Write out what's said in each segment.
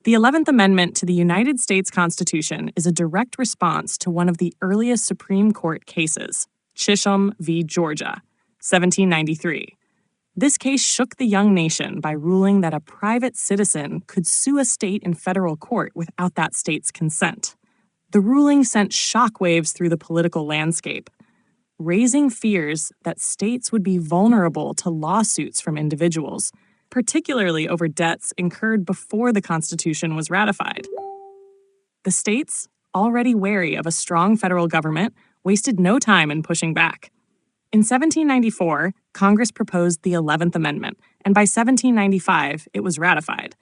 The 11th Amendment to the United States Constitution is a direct response to one of the earliest Supreme Court cases, Chisholm v. Georgia, 1793. This case shook the young nation by ruling that a private citizen could sue a state in federal court without that state's consent. The ruling sent shockwaves through the political landscape, raising fears that states would be vulnerable to lawsuits from individuals, particularly over debts incurred before the Constitution was ratified. The states, already wary of a strong federal government, wasted no time in pushing back. In 1794, Congress proposed the 11th Amendment, and by 1795, it was ratified.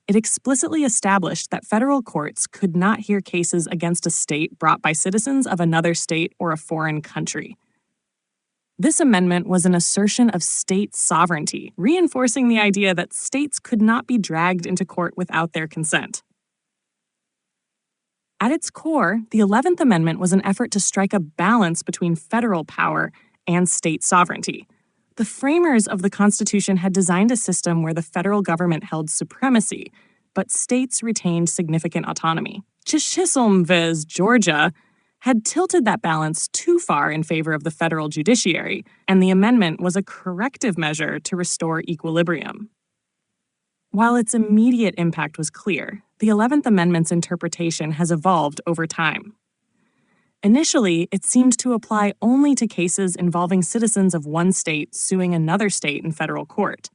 It explicitly established that federal courts could not hear cases against a state brought by citizens of another state or a foreign country. This amendment was an assertion of state sovereignty, reinforcing the idea that states could not be dragged into court without their consent. At its core, the 11th Amendment was an effort to strike a balance between federal power and state sovereignty. The framers of the Constitution had designed a system where the federal government held supremacy, but states retained significant autonomy. Chisholm v. Georgia had tilted that balance too far in favor of the federal judiciary, and the amendment was a corrective measure to restore equilibrium. While its immediate impact was clear, the 11th Amendment's interpretation has evolved over time. Initially, it seemed to apply only to cases involving citizens of one state suing another state in federal court.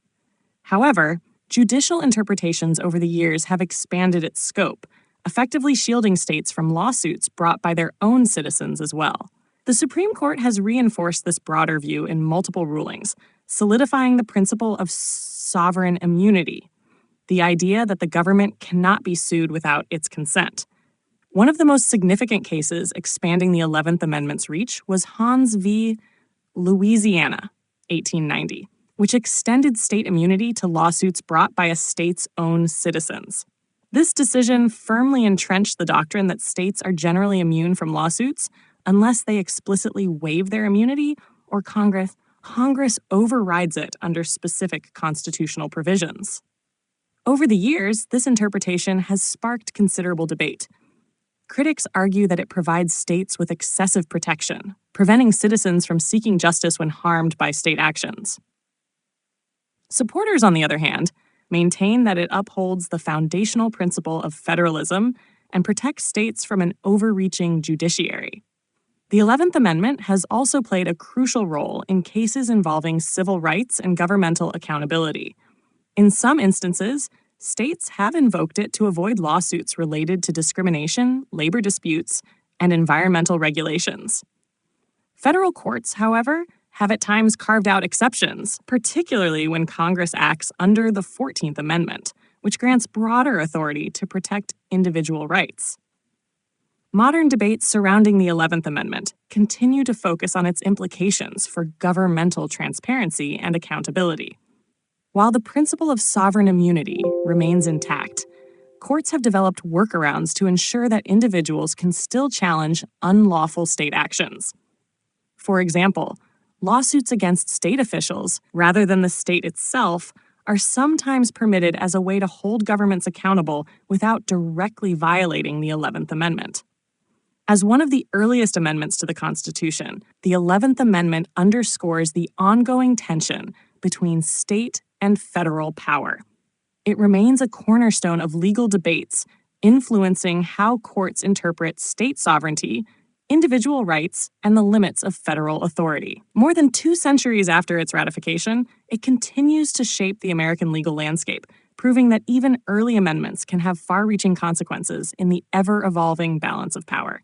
However, judicial interpretations over the years have expanded its scope, effectively shielding states from lawsuits brought by their own citizens as well. The Supreme Court has reinforced this broader view in multiple rulings, solidifying the principle of sovereign immunity, the idea that the government cannot be sued without its consent. One of the most significant cases expanding the 11th Amendment's reach was Hans v. Louisiana, 1890, which extended state immunity to lawsuits brought by a state's own citizens. This decision firmly entrenched the doctrine that states are generally immune from lawsuits unless they explicitly waive their immunity or Congress overrides it under specific constitutional provisions. Over the years, this interpretation has sparked considerable debate. Critics argue that it provides states with excessive protection, preventing citizens from seeking justice when harmed by state actions. Supporters, on the other hand, maintain that it upholds the foundational principle of federalism and protects states from an overreaching judiciary. The 11th Amendment has also played a crucial role in cases involving civil rights and governmental accountability. In some instances, states have invoked it to avoid lawsuits related to discrimination, labor disputes, and environmental regulations. Federal courts, however, have at times carved out exceptions, particularly when Congress acts under the 14th Amendment, which grants broader authority to protect individual rights. Modern debates surrounding the 11th Amendment continue to focus on its implications for governmental transparency and accountability. While the principle of sovereign immunity remains intact, courts have developed workarounds to ensure that individuals can still challenge unlawful state actions. For example, lawsuits against state officials, rather than the state itself, are sometimes permitted as a way to hold governments accountable without directly violating the 11th Amendment. As one of the earliest amendments to the Constitution, the 11th Amendment underscores the ongoing tension between state and federal power. It remains a cornerstone of legal debates, influencing how courts interpret state sovereignty, individual rights, and the limits of federal authority. More than 2 centuries after its ratification, it continues to shape the American legal landscape, proving that even early amendments can have far-reaching consequences in the ever-evolving balance of power.